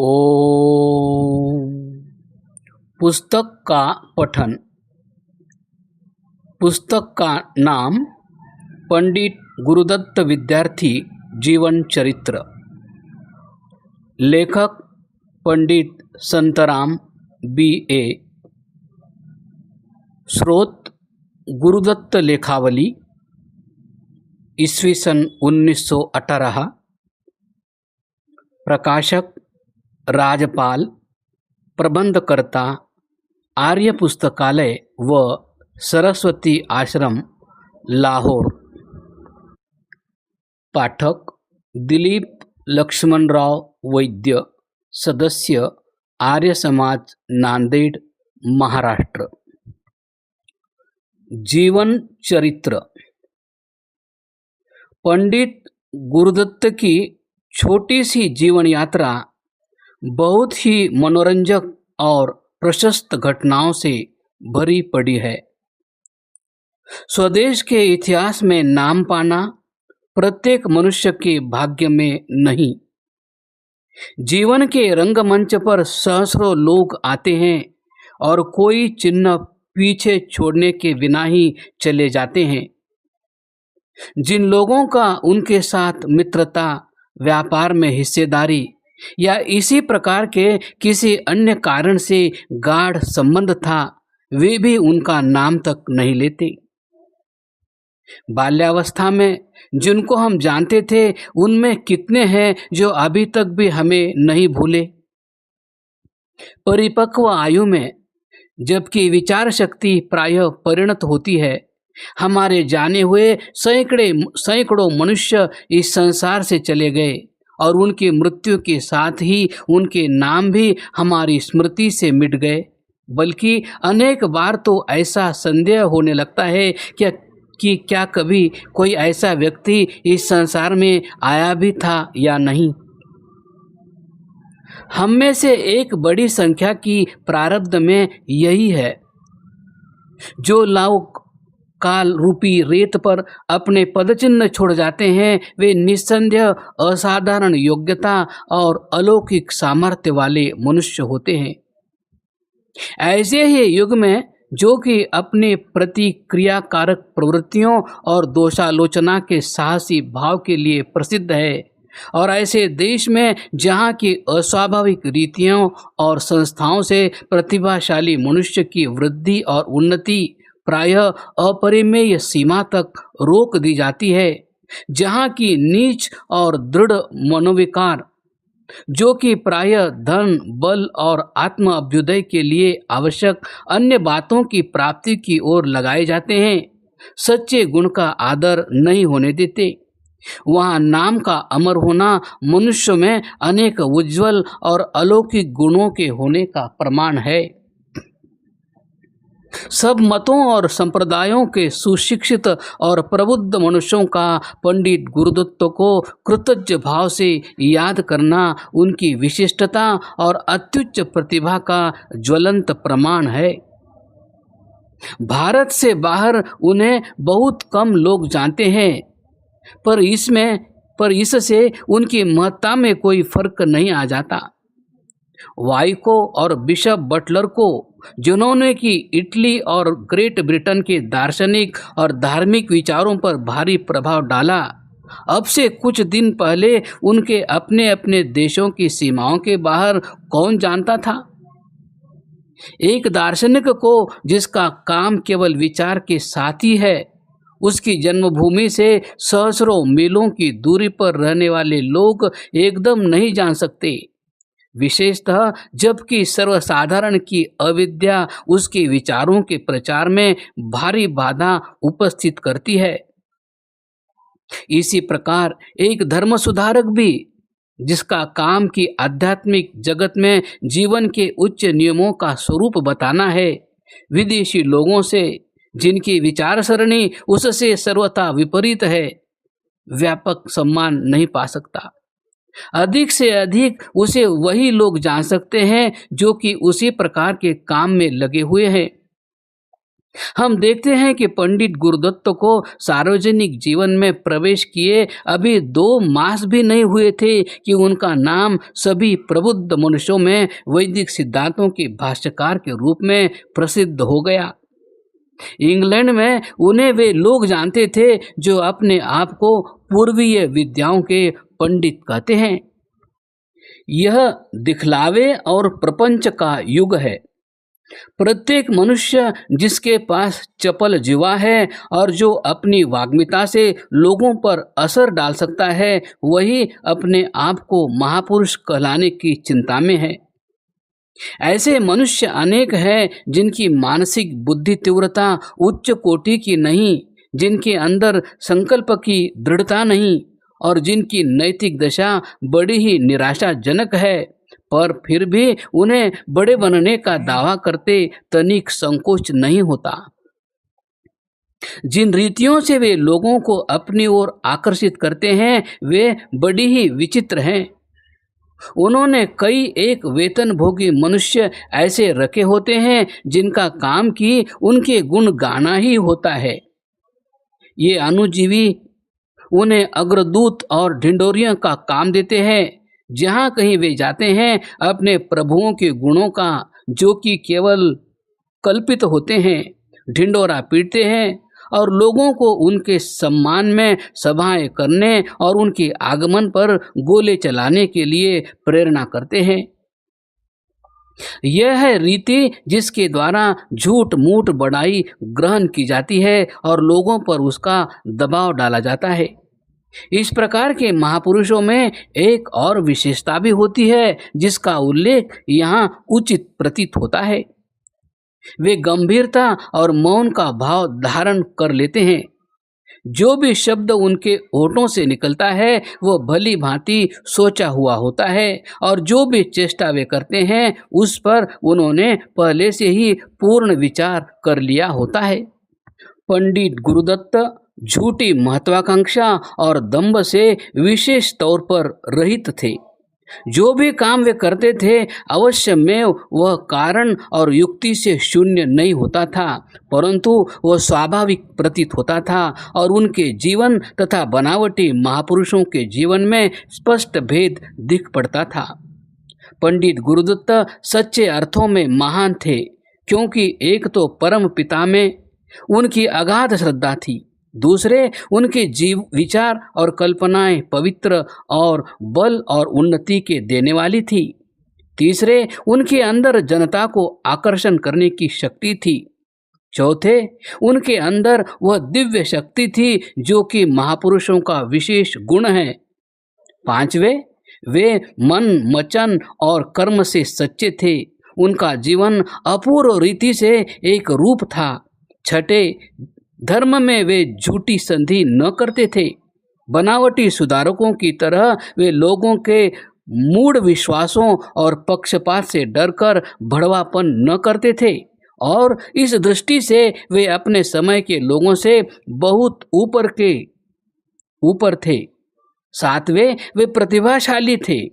ओम। पुस्तक का पठन। पुस्तक का नाम पंडित गुरुदत्त विद्यार्थी जीवन चरित्र। लेखक पंडित संतराम B.A। स्रोत गुरुदत्त लेखावली ईस्वी सन 1918। प्रकाशक राजपाल। प्रबंधकर्ता आर्य पुस्तकालय व सरस्वती आश्रम लाहौर। पाठक दिलीप लक्ष्मणराव वैद्य, सदस्य आर्य समाज, नांदेड़, महाराष्ट्र। जीवन चरित्र। पंडित गुरुदत्त की छोटी सी जीवन यात्रा बहुत ही मनोरंजक और प्रशस्त घटनाओं से भरी पड़ी है। स्वदेश के इतिहास में नाम पाना प्रत्येक मनुष्य के भाग्य में नहीं। जीवन के रंगमंच पर सहस्रों लोग आते हैं और कोई चिन्ह पीछे छोड़ने के बिना ही चले जाते हैं। जिन लोगों का उनके साथ मित्रता, व्यापार में हिस्सेदारी या इसी प्रकार के किसी अन्य कारण से गाढ़ संबंध था, वे भी उनका नाम तक नहीं लेते। बाल्यावस्था में जिनको हम जानते थे, उनमें कितने हैं जो अभी तक भी हमें नहीं भूले। परिपक्व आयु में जबकि विचार शक्ति प्रायः परिणत होती है, हमारे जाने हुए सैकड़ों मनुष्य इस संसार से चले गए और उनकी मृत्यु के साथ ही उनके नाम भी हमारी स्मृति से मिट गए। बल्कि अनेक बार तो ऐसा संदेह होने लगता है कि क्या कभी कोई ऐसा व्यक्ति इस संसार में आया भी था या नहीं। हम में से एक बड़ी संख्या की प्रारब्ध में यही है। जो लोग काल रूपी रेत पर अपने पदचिन्ह छोड़ जाते हैं, वे निस्संदेह असाधारण योग्यता और अलौकिक सामर्थ्य वाले मनुष्य होते हैं। ऐसे ही युग में जो कि अपने प्रतिक्रियाकारक प्रवृत्तियों और दोषालोचना के साहसी भाव के लिए प्रसिद्ध है, और ऐसे देश में जहाँ की अस्वाभाविक रीतियों और संस्थाओं से प्रतिभाशाली मनुष्य की वृद्धि और उन्नति प्रायः अपरिमेय सीमा तक रोक दी जाती है, जहाँ की नीच और दृढ़ मनोविकार जो कि प्रायः धन, बल और आत्म अभ्युदय के लिए आवश्यक अन्य बातों की प्राप्ति की ओर लगाए जाते हैं, सच्चे गुण का आदर नहीं होने देते। वहाँ नाम का अमर होना मनुष्य में अनेक उज्जवल और अलौकिक गुणों के होने का प्रमाण है। सब मतों और संप्रदायों के सुशिक्षित और प्रबुद्ध मनुष्यों का पंडित गुरुदत्त को कृतज्ञ भाव से याद करना उनकी विशिष्टता और अत्युच्च प्रतिभा का ज्वलंत प्रमाण है। भारत से बाहर उन्हें बहुत कम लोग जानते हैं, पर इससे उनकी महत्ता में कोई फर्क नहीं आ जाता। वाइको और बिशप बटलर को, जिन्होंने कि इटली और ग्रेट ब्रिटेन के दार्शनिक और धार्मिक विचारों पर भारी प्रभाव डाला, अब से कुछ दिन पहले उनके अपने अपने देशों की सीमाओं के बाहर कौन जानता था। एक दार्शनिक को जिसका काम केवल विचार के साथ ही है, उसकी जन्मभूमि से सहस्रों मीलों की दूरी पर रहने वाले लोग एकदम नहीं जान सकते, विशेषतः जबकि सर्वसाधारण की अविद्या उसके विचारों के प्रचार में भारी बाधा उपस्थित करती है। इसी प्रकार एक धर्म सुधारक भी, जिसका काम की आध्यात्मिक जगत में जीवन के उच्च नियमों का स्वरूप बताना है, विदेशी लोगों से जिनकी विचार सरणी उससे सर्वथा विपरीत है, व्यापक सम्मान नहीं पा सकता। अधिक से अधिक उसे वही लोग जान सकते हैं जो कि उसी प्रकार के काम में लगे हुए हैं। हम देखते हैं कि पंडित गुरुदत्त को सार्वजनिक जीवन में प्रवेश किए अभी 2 मास भी नहीं हुए थे कि उनका नाम सभी प्रबुद्ध मनुष्यों में वैदिक सिद्धांतों के भाष्यकार के रूप में प्रसिद्ध हो गया। इंग्लैंड में उन्हें वे लोग जानते थे जो अपने आप को पूर्वीय विद्याओं के पंडित कहते हैं। यह दिखलावे और प्रपंच का युग है। प्रत्येक मनुष्य जिसके पास चपल जीवा है और जो अपनी वाग्मिता से लोगों पर असर डाल सकता है, वही अपने आप को महापुरुष कहलाने की चिंता में है। ऐसे मनुष्य अनेक हैं जिनकी मानसिक बुद्धि तीव्रता उच्च कोटि की नहीं, जिनके अंदर संकल्प की दृढ़ता नहीं और जिनकी नैतिक दशा बड़ी ही निराशाजनक है, पर फिर भी उन्हें बड़े बनने का दावा करते तनिक संकोच नहीं होता। जिन रीतियों से वे लोगों को अपनी ओर आकर्षित करते हैं वे बड़ी ही विचित्र हैं। उन्होंने कई एक वेतनभोगी मनुष्य ऐसे रखे होते हैं जिनका काम की उनके गुण गाना ही होता है। ये अनुजीवी उन्हें अग्रदूत और ढिंडोरियों का काम देते हैं। जहाँ कहीं वे जाते हैं अपने प्रभुओं के गुणों का, जो कि केवल कल्पित होते हैं, ढिंडोरा पीटते हैं और लोगों को उनके सम्मान में सभाएं करने और उनके आगमन पर गोले चलाने के लिए प्रेरणा करते हैं। यह है रीति जिसके द्वारा झूठ मूठ बड़ाई ग्रहण की जाती है और लोगों पर उसका दबाव डाला जाता है। इस प्रकार के महापुरुषों में एक और विशेषता भी होती है जिसका उल्लेख यहाँ उचित प्रतीत होता है। वे गंभीरता और मौन का भाव धारण कर लेते हैं। जो भी शब्द उनके होठों से निकलता है वो भली भांति सोचा हुआ होता है और जो भी चेष्टा वे करते हैं उस पर उन्होंने पहले से ही पूर्ण विचार कर लिया होता है। पंडित गुरुदत्त झूठी महत्वाकांक्षा और दंभ से विशेष तौर पर रहित थे। जो भी काम वे करते थे अवश्य में वह कारण और युक्ति से शून्य नहीं होता था, परंतु वह स्वाभाविक प्रतीत होता था और उनके जीवन तथा बनावटी महापुरुषों के जीवन में स्पष्ट भेद दिख पड़ता था। पंडित गुरुदत्त सच्चे अर्थों में महान थे, क्योंकि एक तो परम पिता में उनकी अगाध श्रद्धा थी, दूसरे उनके जीव विचार और कल्पनाएं पवित्र और बल और उन्नति के देने वाली थी, तीसरे उनके अंदर जनता को आकर्षण करने की शक्ति थी, चौथे उनके अंदर वह दिव्य शक्ति थी जो कि महापुरुषों का विशेष गुण है, पांचवें वे मन वचन और कर्म से सच्चे थे, उनका जीवन अपूर्व रीति से एक रूप था, छठे धर्म में वे झूठी संधि न करते थे, बनावटी सुधारकों की तरह वे लोगों के मूढ़ विश्वासों और पक्षपात से डरकर भड़वापन न करते थे और इस दृष्टि से वे अपने समय के लोगों से बहुत ऊपर थे। सातवें वे प्रतिभाशाली थे,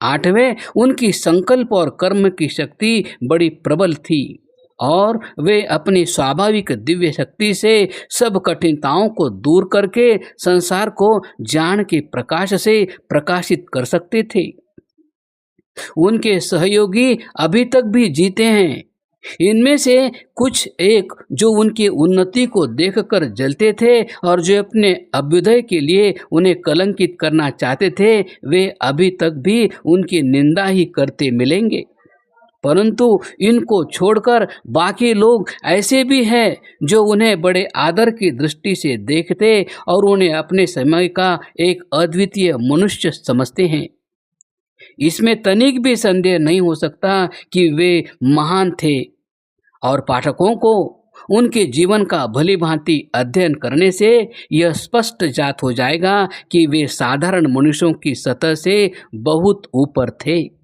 आठवें उनकी संकल्प और कर्म की शक्ति बड़ी प्रबल थी और वे अपनी स्वाभाविक दिव्य शक्ति से सब कठिनताओं को दूर करके संसार को ज्ञान के प्रकाश से प्रकाशित कर सकते थे। उनके सहयोगी अभी तक भी जीते हैं। इनमें से कुछ एक जो उनकी उन्नति को देखकर जलते थे और जो अपने अभ्युदय के लिए उन्हें कलंकित करना चाहते थे, वे अभी तक भी उनकी निंदा ही करते मिलेंगे। परंतु इनको छोड़कर बाकी लोग ऐसे भी हैं जो उन्हें बड़े आदर की दृष्टि से देखते और उन्हें अपने समय का एक अद्वितीय मनुष्य समझते हैं। इसमें तनिक भी संदेह नहीं हो सकता कि वे महान थे और पाठकों को उनके जीवन का भली भांति अध्ययन करने से यह स्पष्ट जात हो जाएगा कि वे साधारण मनुष्यों की सतह से बहुत ऊपर थे।